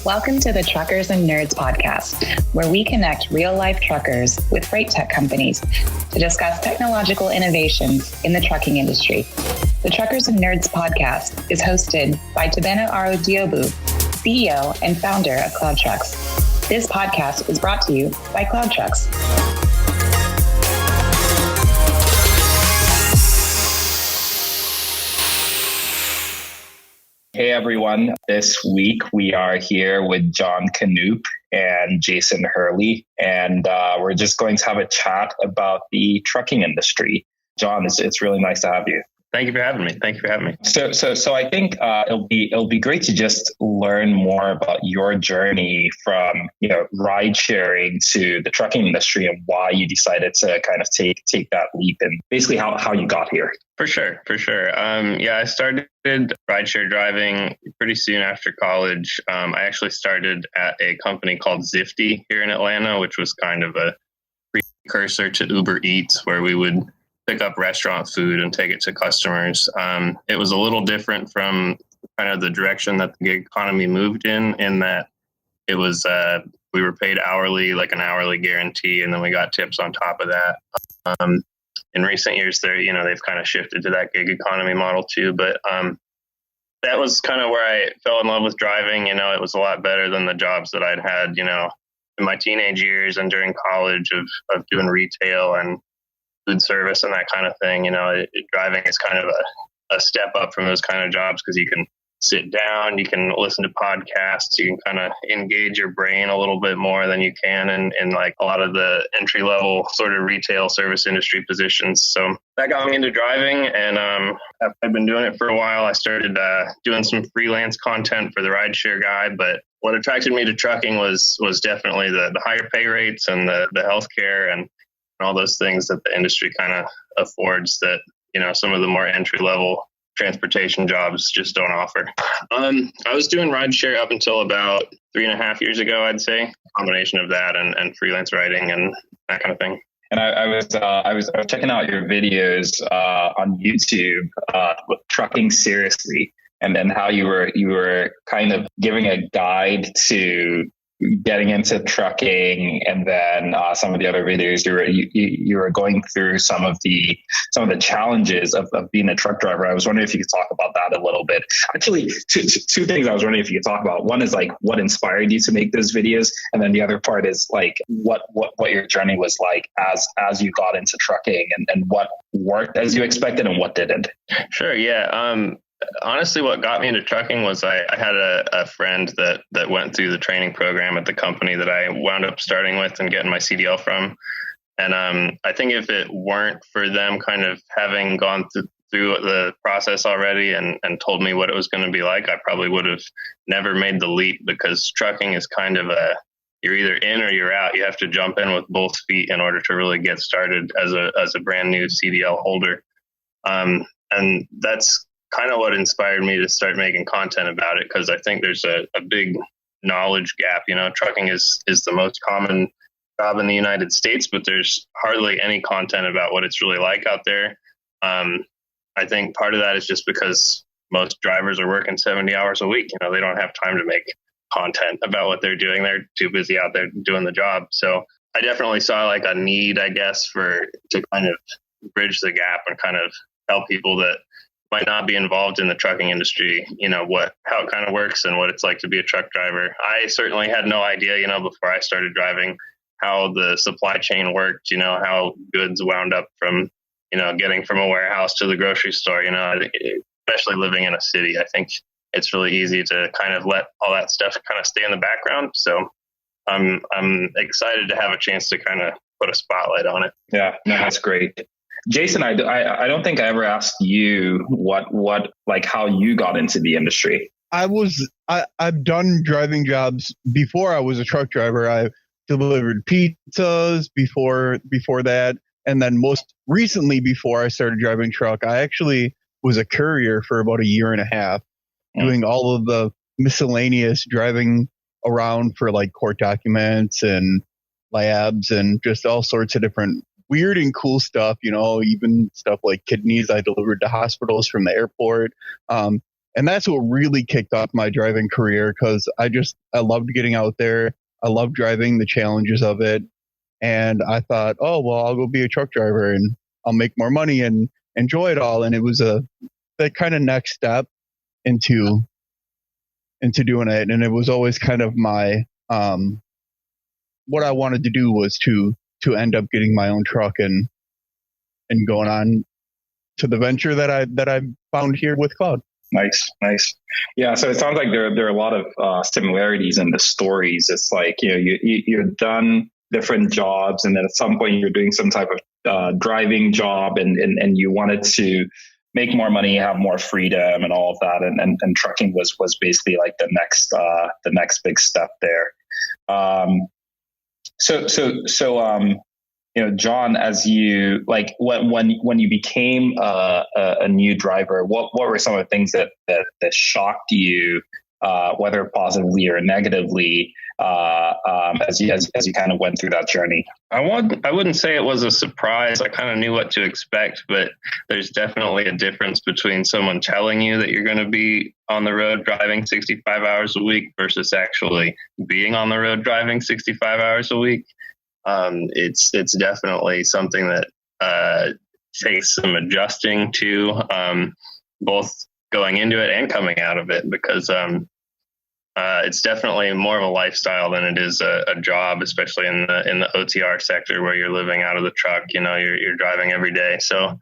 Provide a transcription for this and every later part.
Welcome to the Truckers and Nerds podcast, where we connect real-life truckers with freight tech companies to discuss technological innovations in the trucking industry. The Truckers and Nerds podcast is hosted by Tobenna Arodiogbu, CEO and founder of CloudTrucks. This podcast is brought to you by CloudTrucks. Hey everyone, this week we are here with Jon Knope and Jason Hurley, and we're just going to have a chat about the trucking industry. Jon, it's really nice to have you. Thank you for having me. So I think it'll be great to just learn more about your journey from ride sharing to the trucking industry and why you decided to kind of take that leap and basically how you got here. For sure. I started rideshare driving pretty soon after college. I actually started at a company called Zifty here in Atlanta, which was kind of a precursor to Uber Eats, where we would pick up restaurant food and take it to customers. It was a little different from kind of the direction that the gig economy moved in that it was, we were paid hourly, like an hourly guarantee, and then we got tips on top of that. In recent years, they've kind of shifted to that gig economy model too, but that was kind of where I fell in love with driving. It was a lot better than the jobs that I'd had, in my teenage years and during college of doing retail and food service and that kind of thing. Driving is kind of a step up from those kind of jobs because you can sit down, you can listen to podcasts, you can kind of engage your brain a little bit more than you can in like a lot of the entry level sort of retail service industry positions. So that got me into driving, and I've been doing it for a while. I started doing some freelance content for the Rideshare guy, but what attracted me to trucking was definitely the higher pay rates and the healthcare and all those things that the industry kind of affords that, some of the more entry level transportation jobs just don't offer. I was doing rideshare up until about 3.5 years ago, I'd say, a combination of that and freelance writing and that kind of thing. And I was checking out your videos on YouTube with Trucking Seriously, and then how you were kind of giving a guide to getting into trucking, and then some of the other videos you were going through some of the challenges of being a truck driver. I was wondering if you could talk about that a little bit. Actually, two things I was wondering if you could talk about. One is like what inspired you to make those videos, and then the other part is like what your journey was like as you got into trucking, and what worked as you expected and what didn't. Sure, yeah. Honestly, what got me into trucking was I had a friend that went through the training program at the company that I wound up starting with and getting my CDL from. And I think if it weren't for them kind of having gone through the process already and told me what it was going to be like, I probably would have never made the leap, because trucking is kind of you're either in or you're out. You have to jump in with both feet in order to really get started as a brand new CDL holder. And that's kind of what inspired me to start making content about it, because I think there's a big knowledge gap. Trucking is the most common job in the United States, but there's hardly any content about what it's really like out there. I think part of that is just because most drivers are working 70 hours a week. They don't have time to make content about what they're doing. They're too busy out there doing the job. So I definitely saw like a need, I guess, to kind of bridge the gap and kind of tell people that might not be involved in the trucking industry, how it kind of works and what it's like to be a truck driver. I certainly had no idea, before I started driving, how the supply chain worked, how goods wound up from, getting from a warehouse to the grocery store, especially living in a city. I think it's really easy to kind of let all that stuff kind of stay in the background. So I'm excited to have a chance to kind of put a spotlight on it. Yeah, no, that's great. Jason, I don't think I ever asked you like how you got into the industry. I've done driving jobs before I was a truck driver. I delivered pizzas before that, and then most recently, before I started driving truck, I actually was a courier for about 1.5 years, doing all of the miscellaneous driving around for like court documents and labs and just all sorts of different weird and cool stuff, even stuff like kidneys I delivered to hospitals from the airport. And that's what really kicked off my driving career, because I loved getting out there. I loved driving, the challenges of it. And I thought, oh, well, I'll go be a truck driver and I'll make more money and enjoy it all. And it was that kind of next step into doing it. And it was always kind of my, what I wanted to do was to end up getting my own truck and going on to the venture that I found here with Cloud. Nice. Yeah. So it sounds like there are a lot of similarities in the stories. It's like, you're done different jobs, and then at some point you're doing some type of driving job, and you wanted to make more money, have more freedom, and all of that. And trucking was basically like the next big step there. Jon, as you like when you became a new driver, what were some of the things that shocked you, whether positively or negatively, as you kind of went through that journey? I wouldn't say it was a surprise. I kind of knew what to expect, but there's definitely a difference between someone telling you that you're going to be on the road driving 65 hours a week versus actually being on the road driving 65 hours a week. It's definitely something that takes some adjusting to, both going into it and coming out of it, because it's definitely more of a lifestyle than it is a job, especially in the OTR sector where you're living out of the truck. You're driving every day. So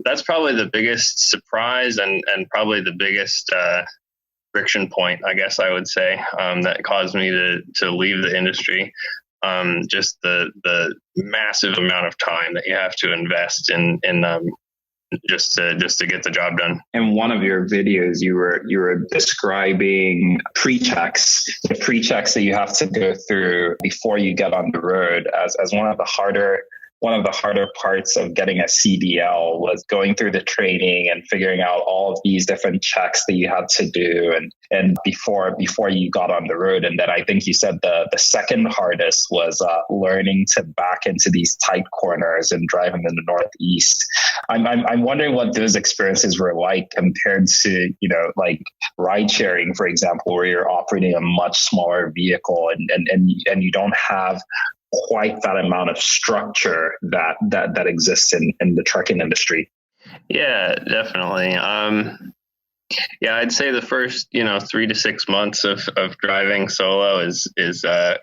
that's probably the biggest surprise and probably the biggest friction point, I guess I would say, that caused me to leave the industry. Just the massive amount of time that you have to invest in just to get the job done. In one of your videos, you were describing the pre-checks that you have to go through before you get on the road as one of the harder parts of getting a CDL, was going through the training and figuring out all of these different checks that you had to do and before you got on the road. And then I think you said the second hardest was learning to back into these tight corners and driving in the Northeast. I'm wondering what those experiences were like compared to, like ride sharing, for example, where you're operating a much smaller vehicle and you don't have quite that amount of structure that exists in the trucking industry. Yeah, definitely. I'd say the first, 3 to 6 months of driving solo is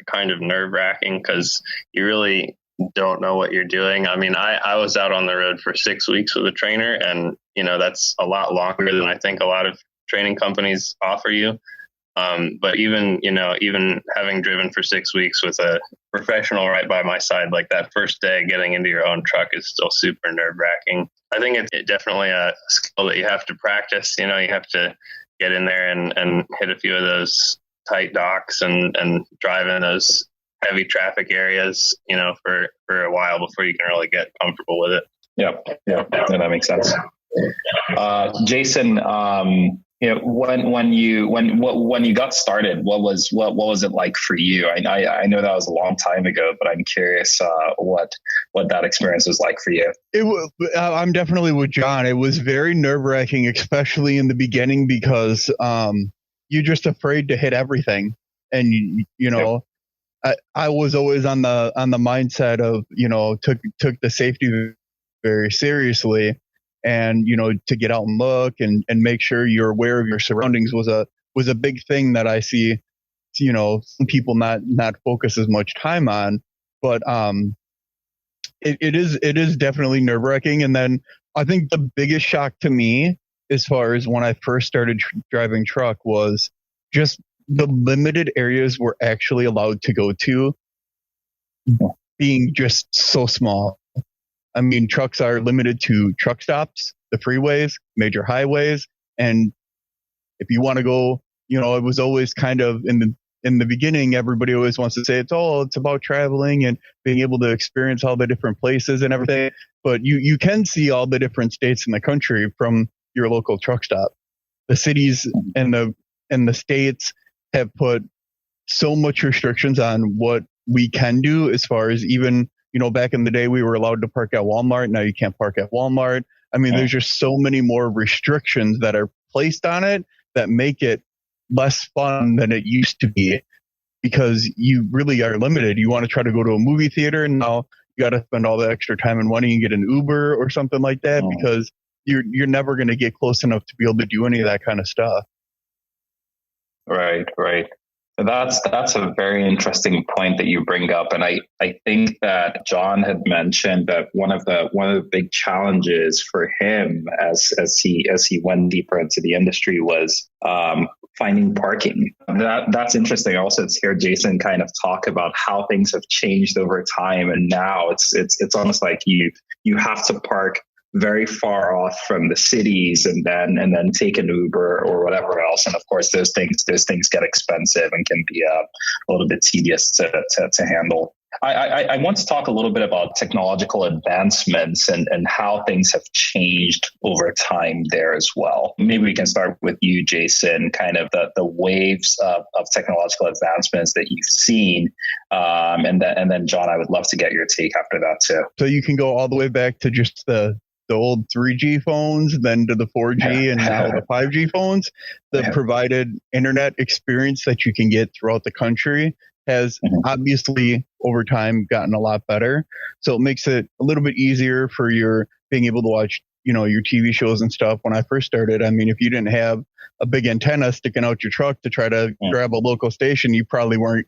kind of nerve wracking, because you really don't know what you're doing. I mean, I was out on the road for 6 weeks with a trainer, and, that's a lot longer than I think a lot of training companies offer you. But even having driven for 6 weeks with a professional right by my side, like that first day getting into your own truck is still super nerve wracking. I think it's definitely a skill that you have to practice. You have to get in there and hit a few of those tight docks and drive in those heavy traffic areas, for a while before you can really get comfortable with it. Yeah, that makes sense. Jason, when you got started, what was it like for you? I know that was a long time ago, but I'm curious what that experience was like for you. I'm definitely with Jon. It was very nerve-wracking, especially in the beginning, because you're just afraid to hit everything, and I was always on the mindset of took the safety very seriously. And, to get out and look and make sure you're aware of your surroundings was a big thing that I see, some people not focus as much time on. But it is definitely nerve wracking. And then I think the biggest shock to me, as far as when I first started driving truck, was just the limited areas we're actually allowed to go to being just so small. I mean, trucks are limited to truck stops, the freeways, major highways. And if you want to go, it was always kind of in the beginning, everybody always wants to say it's about traveling and being able to experience all the different places and everything. But you can see all the different states in the country from your local truck stop. The cities and the states have put so much restrictions on what we can do, as far as even, back in the day, we were allowed to park at Walmart. Now you can't park at Walmart. I mean, there's just so many more restrictions that are placed on it that make it less fun than it used to be, because you really are limited. You want to try to go to a movie theater, and now you got to spend all the extra time and money and get an Uber or something like that, because you're never going to get close enough to be able to do any of that kind of stuff. Right. That's a very interesting point that you bring up, and I think that Jon had mentioned that one of the big challenges for him as he went deeper into the industry was finding parking. That's interesting. Also, to hear Jason kind of talk about how things have changed over time, and now it's almost like you have to park very far off from the cities and then take an Uber or whatever else. And of course, those things get expensive and can be a little bit tedious to handle. I want to talk a little bit about technological advancements and how things have changed over time there as well. Maybe we can start with you, Jason, kind of the waves of technological advancements that you've seen. And then Jon, I would love to get your take after that too. So you can go all the way back to just the old 3G phones, then to the 4G, and now the 5G phones. The provided internet experience that you can get throughout the country has obviously over time gotten a lot better. So it makes it a little bit easier for your being able to watch, your TV shows and stuff. When I first started, I mean, if you didn't have a big antenna sticking out your truck to try to grab a local station, you probably weren't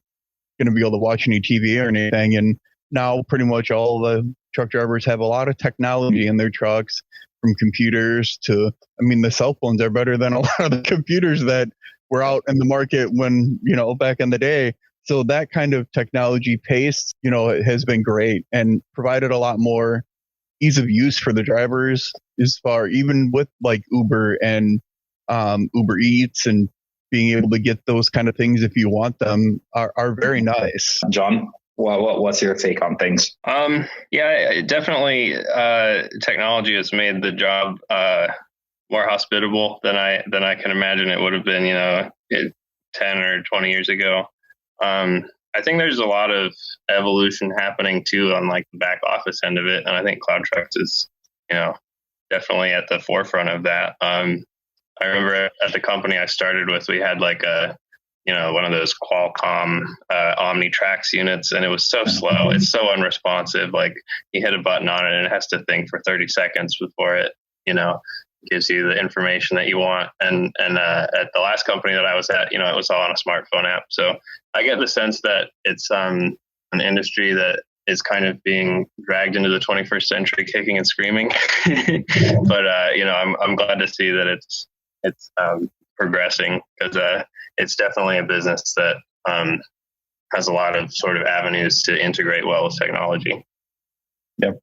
going to be able to watch any TV or anything. And now pretty much all the truck drivers have a lot of technology in their trucks, from computers to, the cell phones are better than a lot of the computers that were out in the market when, back in the day. So that kind of technology pace, has been great and provided a lot more ease of use for the drivers, as far even with like Uber and Uber Eats, and being able to get those kind of things if you want them are very nice. Jon? What's your take on things? Definitely. Technology has made the job more hospitable than I can imagine it would have been, 10 or 20 years ago. I think there's a lot of evolution happening too on like the back office end of it, and I think CloudTrucks is, definitely at the forefront of that. I remember at the company I started with, we had like one of those Qualcomm OmniTrax units, and it was so slow. It's so unresponsive. Like you hit a button on it and it has to think for 30 seconds before it, gives you the information that you want. And at the last company that I was at, it was all on a smartphone app. So I get the sense that it's an industry that is kind of being dragged into the 21st century, kicking and screaming. But I'm glad to see that it's progressing, because it's definitely a business that has a lot of sort of avenues to integrate well with technology. Yep.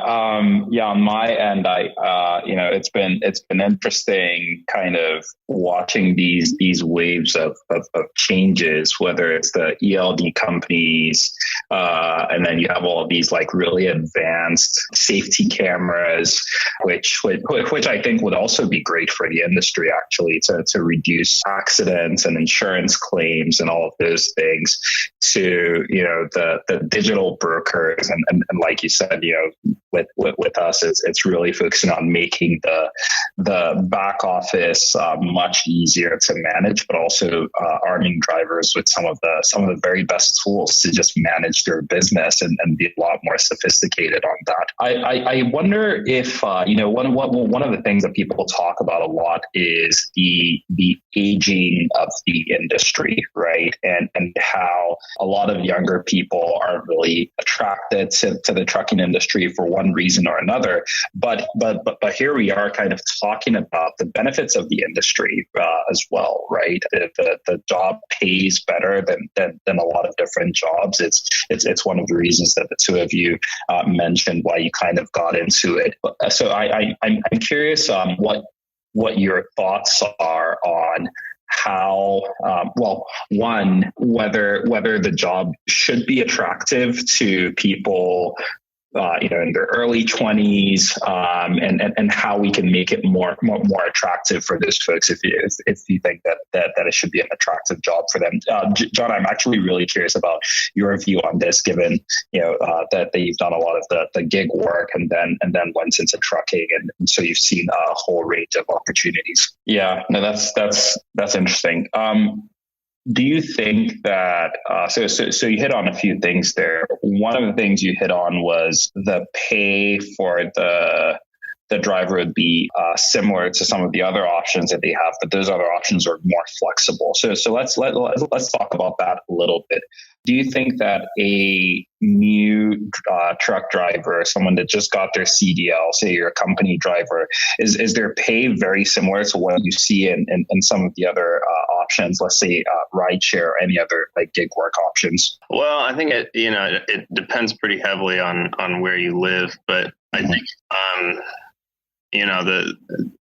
On my end, it's been interesting kind of watching these waves of changes, whether it's the ELD companies, and then you have all of these like really advanced safety cameras, which I think would also be great for the industry actually to reduce accidents and insurance claims and all of those things, to the digital brokers and like you said, with us, it's really focusing on making the back office much easier to manage, but also arming drivers with some of the very best tools to just manage their business and be a lot more sophisticated on that. I wonder if one of the things that people talk about a lot is the aging of the industry, right? And how a lot of younger people are really attracted to the trucking industry for one reason or another. But here we are kind of talking about the benefits of the industry as well, right? The job pays better than a lot of different jobs. It's one of the reasons that the two of you mentioned why you kind of got into it. So I'm curious what your thoughts are on how, one, whether the job should be attractive to people in their early 20s, and how we can make it more attractive for those folks if you think that it should be an attractive job for them. Jon, I'm actually really curious about your view on this, given that you've done a lot of the gig work and then went into trucking, and so you've seen a whole range of opportunities. Yeah, no, that's interesting. Do you think that, so you hit on a few things there. One of the things you hit on was the pay for the driver would be similar to some of the other options that they have, but those other options are more flexible. So let's talk about that a little bit. Do you think that a new truck driver, someone that just got their CDL, say you're a company driver, is their pay very similar to what you see in some of the other options, let's say rideshare or any other like gig work options? Well, I think it depends pretty heavily on where you live, but I think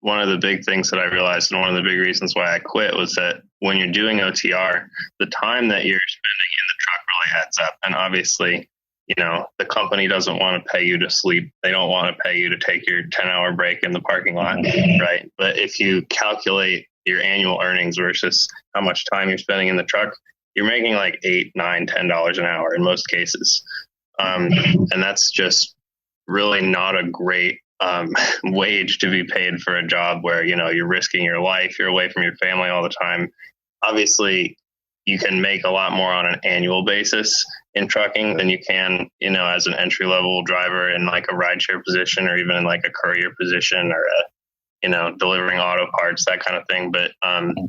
one of the big things that I realized, and one of the big reasons why I quit, was that when you're doing OTR, the time that you're spending in the truck really adds up. And obviously, the company doesn't want to pay you to sleep. They don't want to pay you to take your 10-hour break in the parking lot, right? But if you calculate your annual earnings versus how much time you're spending in the truck, you're making like $8, $9, $10 an hour in most cases. And that's just really not a great wage to be paid for a job where, you're risking your life, you're away from your family all the time. Obviously, you can make a lot more on an annual basis in trucking than you can, as an entry level driver in like a rideshare position, or even in like a courier position, or delivering auto parts, that kind of thing. But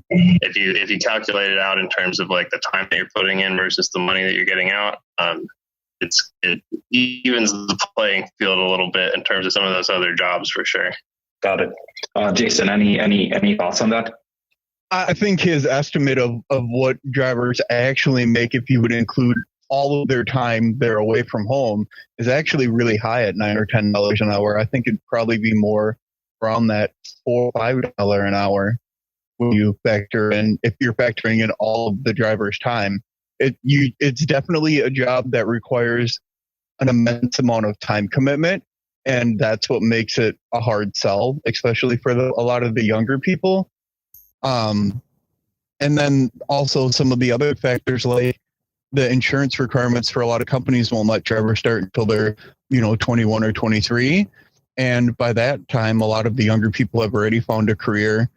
if you calculate it out in terms of like the time that you're putting in versus the money that you're getting out, it evens the playing field a little bit in terms of some of those other jobs, for sure. Got it. Jason, any thoughts on that? I think his estimate of what drivers actually make, if you would include all of their time they're away from home, is actually really high at $9 or $10 an hour. I think it'd probably be more around that $4 or $5 an hour when you factor in, if you're factoring in all of the driver's time. It's definitely a job that requires an immense amount of time commitment, and that's what makes it a hard sell, especially for a lot of the younger people. And then also some of the other factors, like the insurance requirements for a lot of companies won't let drivers start until they're 21 or 23, and by that time a lot of the younger people have already found a career,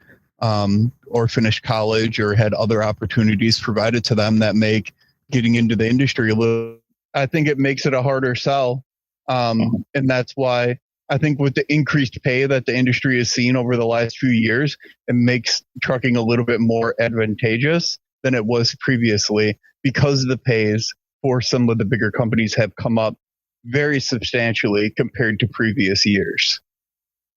or finished college, or had other opportunities provided to them that make getting into the industry a little, I think it makes it a harder sell. And that's why I think with the increased pay that the industry has seen over the last few years, it makes trucking a little bit more advantageous than it was previously, because the pays for some of the bigger companies have come up very substantially compared to previous years.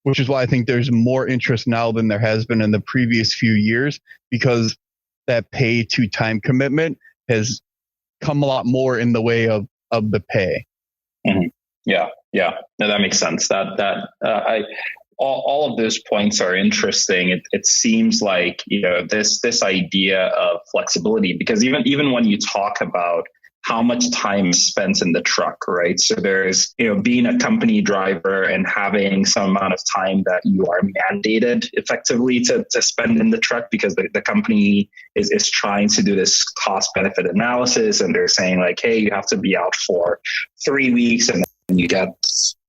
Which is why I think there's more interest now than there has been in the previous few years, because that pay to time commitment has come a lot more in the way of the pay. Mm-hmm. Yeah. No, that makes sense. All of those points are interesting. It seems like, this idea of flexibility, because even when you talk about how much time is spent in the truck, right? So there's, being a company driver and having some amount of time that you are mandated effectively to spend in the truck, because the company is trying to do this cost benefit analysis, and they're saying like, hey, you have to be out for 3 weeks and then you get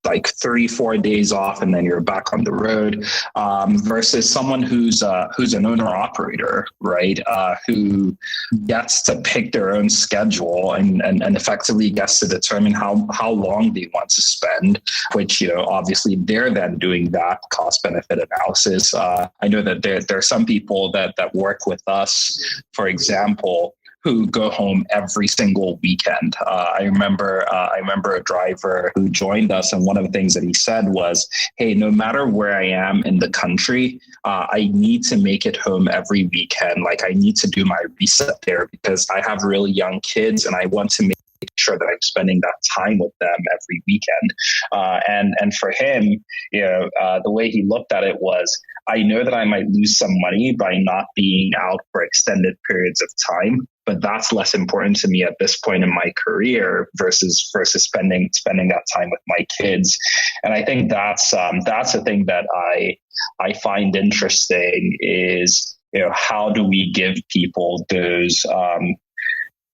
like 3-4 days off and then you're back on the road, versus someone who's an owner operator, right? Who gets to pick their own schedule and effectively gets to determine how long they want to spend, which, obviously they're then doing that cost benefit analysis. I know that there are some people that work with us, for example, who go home every single weekend. I remember a driver who joined us, and one of the things that he said was, hey, no matter where I am in the country, I need to make it home every weekend. Like, I need to do my reset there because I have really young kids and I want to make sure that I'm spending that time with them every weekend. And for him, the way he looked at it was, I know that I might lose some money by not being out for extended periods of time, but that's less important to me at this point in my career versus spending that time with my kids. And I think that's the thing that I find interesting is, how do we give people those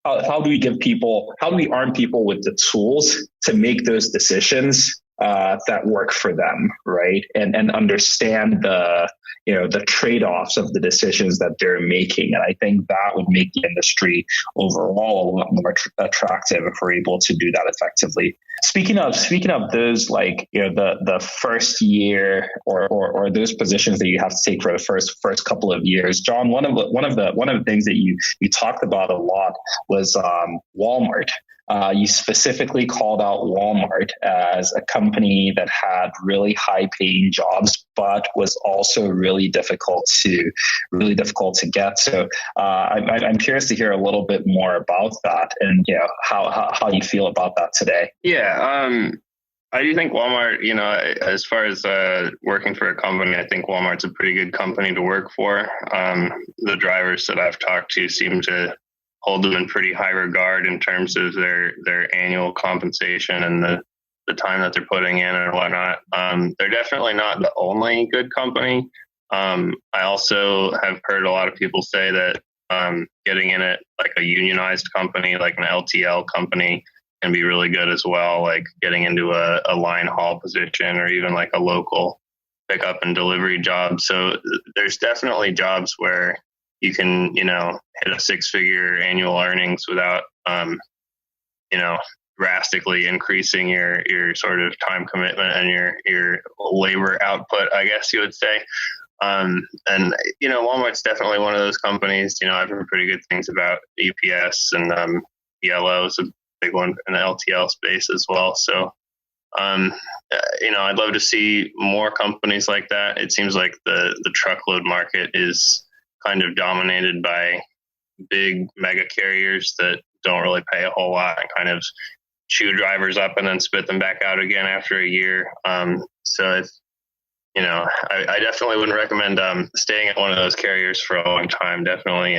how do we arm people with the tools to make those decisions that work for them, right? And understand the trade-offs of the decisions that they're making. And I think that would make the industry overall a lot more attractive if we're able to do that effectively. Speaking of those, the first year or those positions that you have to take for the first couple of years, Jon, one of the things that you talked about a lot was Walmart. You specifically called out Walmart as a company that had really high-paying jobs, but was also really difficult to get. So I'm curious to hear a little bit more about that and how you feel about that today. Yeah, I do think Walmart, as far as working for a company, I think Walmart's a pretty good company to work for. The drivers that I've talked to seem to hold them in pretty high regard in terms of their annual compensation and the time that they're putting in and whatnot. They're definitely not the only good company. I also have heard a lot of people say that getting in at like a unionized company, like an LTL company, can be really good as well, like getting into a line haul position or even like a local pickup and delivery job. So there's definitely jobs where you can, hit a 6-figure annual earnings without, drastically increasing your sort of time commitment and your labor output, I guess you would say. And Walmart's definitely one of those companies. I've heard pretty good things about UPS, and Yellow is a big one in the LTL space as well. So, I'd love to see more companies like that. It seems like the truckload market is kind of dominated by big mega carriers that don't really pay a whole lot and kind of chew drivers up and then spit them back out again after a year. So if, I definitely wouldn't recommend staying at one of those carriers for a long time. Definitely,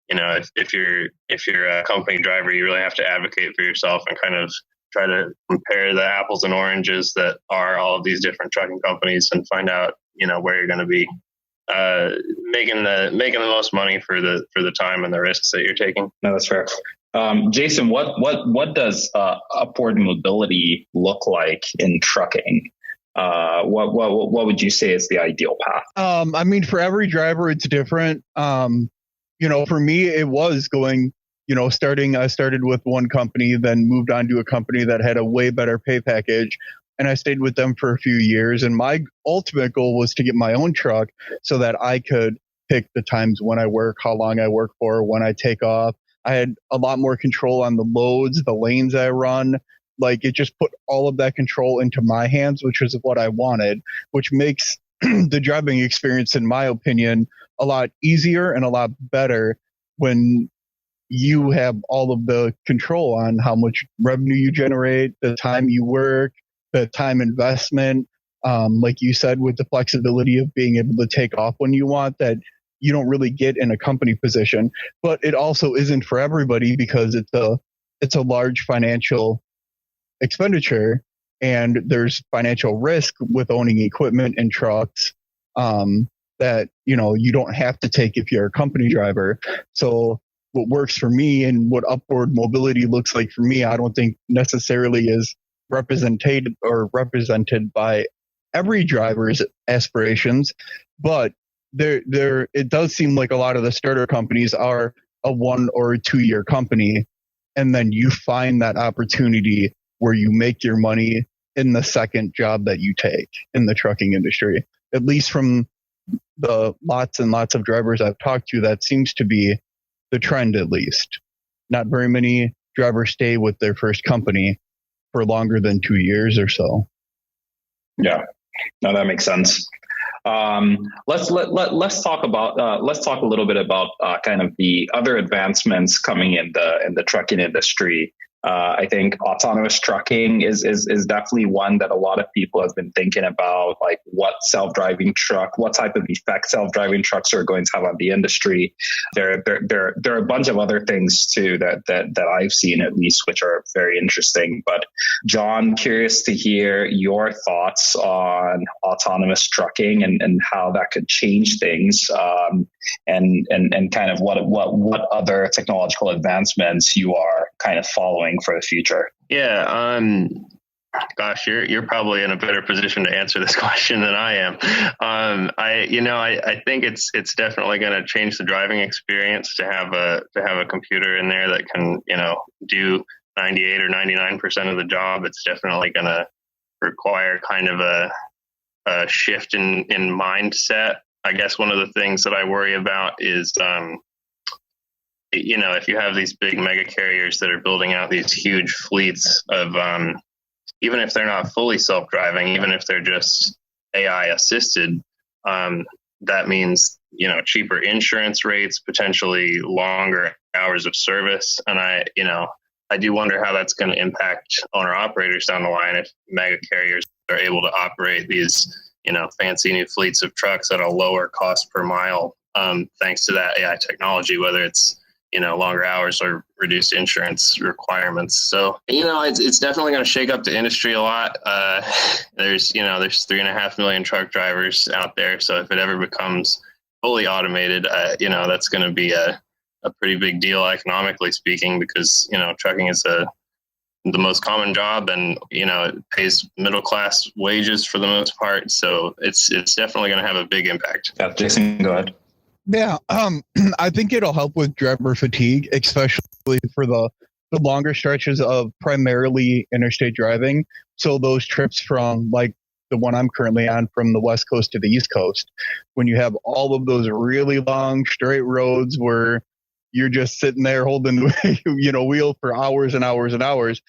if you're a company driver, you really have to advocate for yourself and kind of try to compare the apples and oranges that are all of these different trucking companies and find out, where you're going to be making the most money for the time and the risks that you're taking. No, that's fair. Jason, what does upward mobility look like in trucking? What would you say is the ideal path? For every driver, it's different. For me, it was going, I started with one company, then moved on to a company that had a way better pay package. And I stayed with them for a few years. And my ultimate goal was to get my own truck so that I could pick the times when I work, how long I work for, when I take off. I had a lot more control on the loads, the lanes I run. Like, it just put all of that control into my hands, which is what I wanted, which makes the driving experience, in my opinion, a lot easier and a lot better when you have all of the control on how much revenue you generate, the time you work, the time investment, like you said, with the flexibility of being able to take off when you want, that you don't really get in a company position. But it also isn't for everybody because it's a large financial expenditure, and there's financial risk with owning equipment and trucks that you don't have to take if you're a company driver. So what works for me and what upward mobility looks like for me, I don't think necessarily is represented by every driver's aspirations, but there it does seem like a lot of the starter companies are a 1 or 2 year company, and then you find that opportunity where you make your money in the second job that you take in the trucking industry. At least from the lots and lots of drivers I've talked to, that seems to be the trend. At least not very many drivers stay with their first company for longer than 2 years or so. Yeah, no, that makes sense. Let's talk a little bit about kind of the other advancements coming in the trucking industry. I think autonomous trucking is definitely one that a lot of people have been thinking about, like what type of effect self-driving trucks are going to have on the industry. There are a bunch of other things too that I've seen, at least, which are very interesting. But Jon, curious to hear your thoughts on autonomous trucking and how that could change things, and kind of what other technological advancements you are kind of following for the future. Yeah. Gosh, you're probably in a better position to answer this question than I am. I think it's definitely going to change the driving experience to have a computer in there that can, do 98 or 99% of the job. It's definitely going to require kind of a shift in mindset. I guess one of the things that I worry about is, if you have these big mega carriers that are building out these huge fleets of, even if they're not fully self-driving, even if they're just AI assisted, that means, cheaper insurance rates, potentially longer hours of service. And I do wonder how that's going to impact owner operators down the line if mega carriers are able to operate these, fancy new fleets of trucks at a lower cost per mile, thanks to that AI technology, whether it's, longer hours or reduced insurance requirements. So, it's definitely going to shake up the industry a lot. There's 3.5 million truck drivers out there. So if it ever becomes fully automated, that's going to be a pretty big deal economically speaking, because, trucking is the most common job, and, it pays middle-class wages for the most part. So it's definitely going to have a big impact. Yeah, Jason, go ahead. Yeah, I think it'll help with driver fatigue, especially for the longer stretches of primarily interstate driving. So those trips from, like the one I'm currently on, from the West Coast to the East Coast, when you have all of those really long straight roads where you're just sitting there holding the wheel for hours and hours and hours,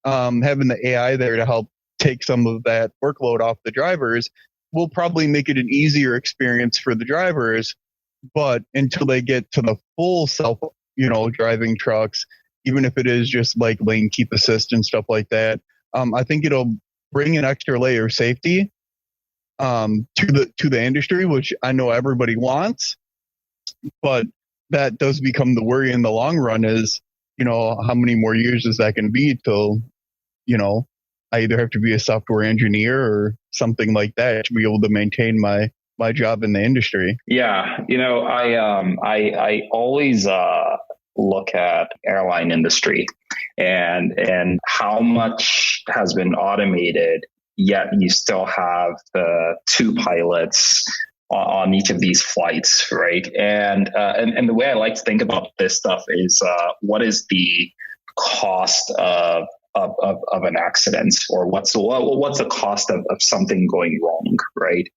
having the AI there to help take some of that workload off the drivers will probably make it an easier experience for the drivers. But until they get to the full self, driving trucks, even if it is just like lane keep assist and stuff like that, I think it'll bring an extra layer of safety to the industry, which I know everybody wants. But that does become the worry in the long run is, how many more years is that going to be till, I either have to be a software engineer or something like that to be able to maintain my job in the industry. Yeah. I always look at airline industry and how much has been automated, yet you still have the two pilots on each of these flights, right? And the way I like to think about this stuff is what is the cost of an accident, or what's the cost of something going wrong, right?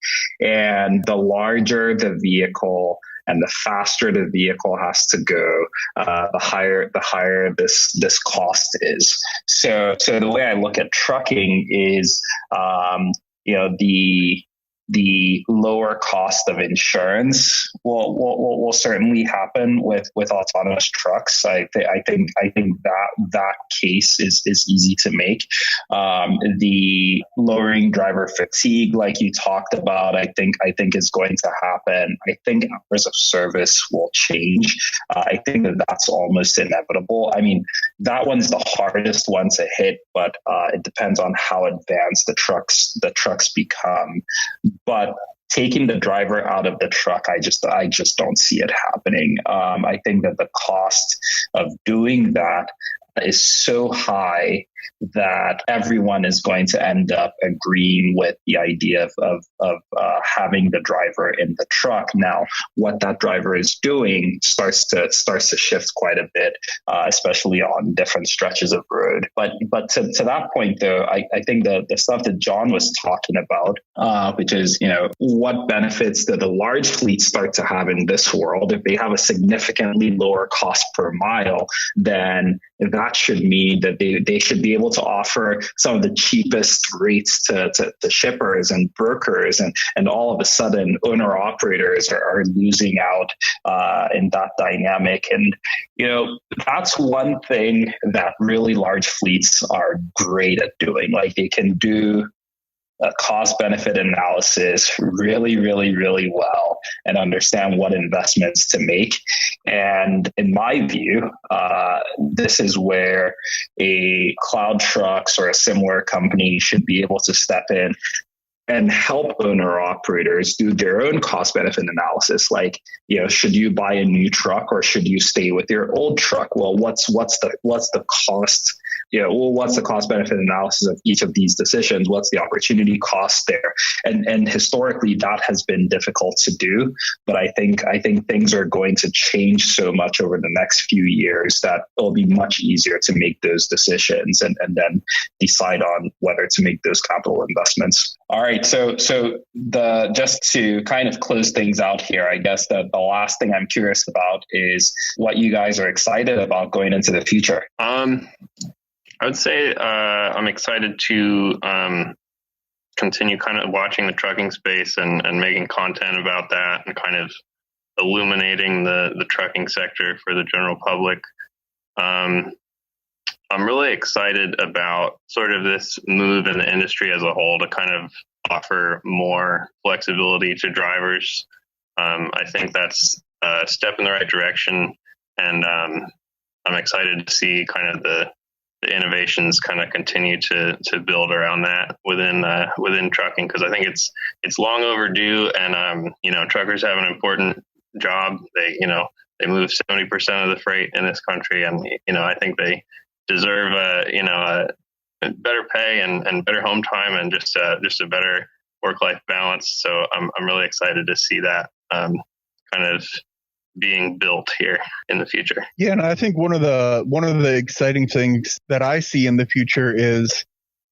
And the larger the vehicle and the faster the vehicle has to go, the higher this cost is. So the way I look at trucking is, the lower cost of insurance will certainly happen with autonomous trucks. I think that case is easy to make. The lowering driver fatigue, like you talked about, I think is going to happen. I think hours of service will change. I think that's almost inevitable. I mean, that one's the hardest one to hit, but it depends on how advanced the trucks become. But taking the driver out of the truck, I just don't see it happening. I think that the cost of doing that is so high that everyone is going to end up agreeing with the idea of having the driver in the truck. Now, what that driver is doing starts to shift quite a bit, especially on different stretches of road. But to that point, though, I think the stuff that Jon was talking about, which is, what benefits do the large fleets start to have in this world if they have a significantly lower cost per mile, then that that should mean that they should be able to offer some of the cheapest rates to shippers and brokers, and all of a sudden owner operators are losing out in that dynamic. And that's one thing that really large fleets are great at doing. Like, they can do a cost benefit analysis really, really, really well and understand what investments to make. And in my view, this is where a CloudTrucks or a similar company should be able to step in and help owner operators do their own cost benefit analysis. Like, should you buy a new truck or should you stay with your old truck? Well, what's the cost? What's the cost benefit analysis of each of these decisions? What's the opportunity cost there? And historically, that has been difficult to do. But I think things are going to change so much over the next few years that it'll be much easier to make those decisions and then decide on whether to make those capital investments. All right. So just to kind of close things out here, I guess that the last thing I'm curious about is what you guys are excited about going into the future. I would say I'm excited to continue kind of watching the trucking space and making content about that and kind of illuminating the trucking sector for the general public. I'm really excited about sort of this move in the industry as a whole to kind of offer more flexibility to drivers. I think that's a step in the right direction, and I'm excited to see kind of the innovations kind of continue to build around that within trucking, because I think it's long overdue, and truckers have an important job. They move 70% of the freight in this country, and I think they deserve a better pay and better home time and just a better work-life balance. So I'm really excited to see that kind of being built here in the future. Yeah, and I think one of the exciting things that I see in the future is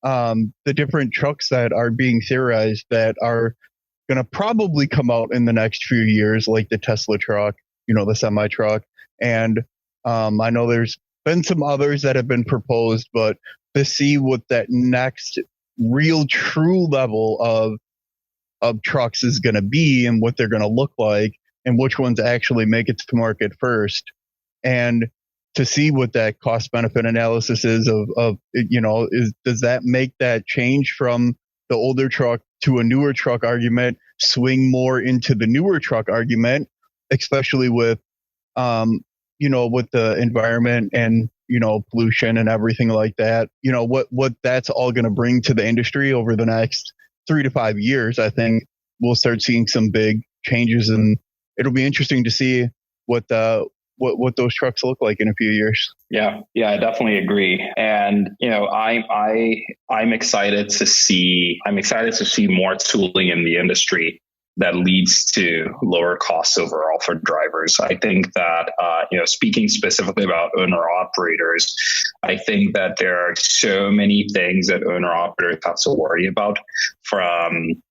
the different trucks that are being theorized that are going to probably come out in the next few years, like the Tesla truck, the semi truck, and I know there's been some others that have been proposed, but to see what that next real true level of trucks is going to be and what they're going to look like, and which ones actually make it to market first, and to see what that cost benefit analysis is does that make that change from the older truck to a newer truck argument swing more into the newer truck argument, especially with with the environment and pollution and everything like that. What that's all going to bring to the industry over the next 3 to 5 years. I think we'll start seeing some big changes, and it'll be interesting to see what those trucks look like in a few years. Yeah, I definitely agree. And I'm excited to see more tooling in the industry that leads to lower costs overall for drivers. I think that speaking specifically about owner operators, I think that there are so many things that owner operators have to worry about, from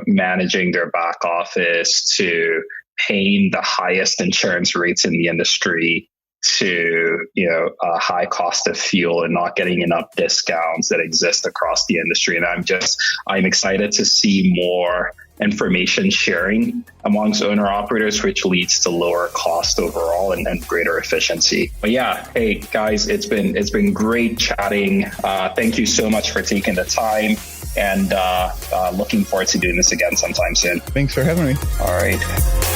managing their back office to paying the highest insurance rates in the industry to a high cost of fuel and not getting enough discounts that exist across the industry. And I'm excited to see more information sharing amongst owner operators, which leads to lower cost overall and greater efficiency. But yeah, hey guys, it's been great chatting. Thank you so much for taking the time, and looking forward to doing this again sometime soon. Thanks for having me. All right.